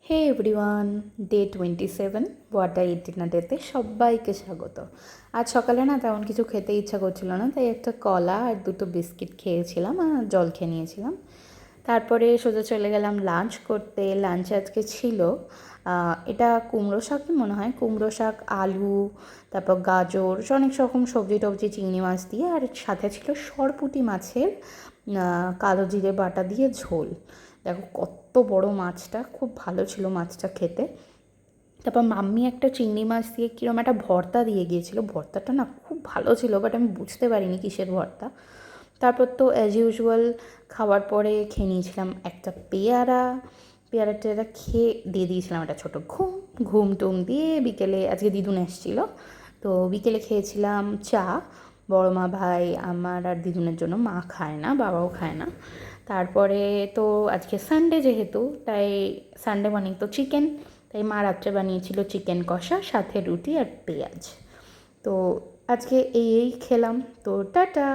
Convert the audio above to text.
হে everyone, day 27 water ইটিনা ডেতে সবাইকে স্বাগত। আজ সকালে না তেমন কিছু খেতে ইচ্ছা করছিল না, তাই একটা কলা আর দুটো বিস্কিট খেয়েছিলাম আর জল খেয়ে নিয়েছিলাম। তারপরে সোজা চলে গেলাম লাঞ্চ করতে। লাঞ্চে আজকে ছিল এটা কুমড়ো শাক মনে হয়, কুমড়ো শাক, আলু, তারপর গাজর, অনেক রকম সবজি টবজি, চিংড়ি মাছ দিয়ে, আর সাথে ছিল সরপুঁটি মাছের কালো জিরে বাটা দিয়ে ঝোল। দেখো কত বড় মাছটা, খুব ভালো ছিল মাছটা খেতে। তারপর মাম্মি একটা চিংড়ি মাছ দিয়ে কীরকম একটা ভর্তা দিয়ে গিয়েছিলো, ভর্তাটা না খুব ভালো ছিল, বাট আমি বুঝতে পারিনি কিসের ভর্তা। তারপর তো অ্যাজ ইউজুয়াল খাওয়ার পরে খেয়ে নিয়েছিলাম একটা পেয়ারাটা খেয়ে দিয়ে দিয়েছিলাম একটা ছোটো ঘুম টুম দিয়ে। বিকেলে আজকে দিদুন এসেছিলো, তো বিকেলে খেয়েছিলাম চা। বড় মা, ভাই, আমার আর দিদুনের জন্য। মা খায় না, বাবাও খায় না। তারপরে তো আজকে সানডে যেহেতু, তাই সানডে মানে তো চিকেন, তাই মা রাত্রে বানিয়েছিল চিকেন কষা, সাথে রুটি আর পেঁয়াজ। তো আজকে এই খেলাম। তো টাটা।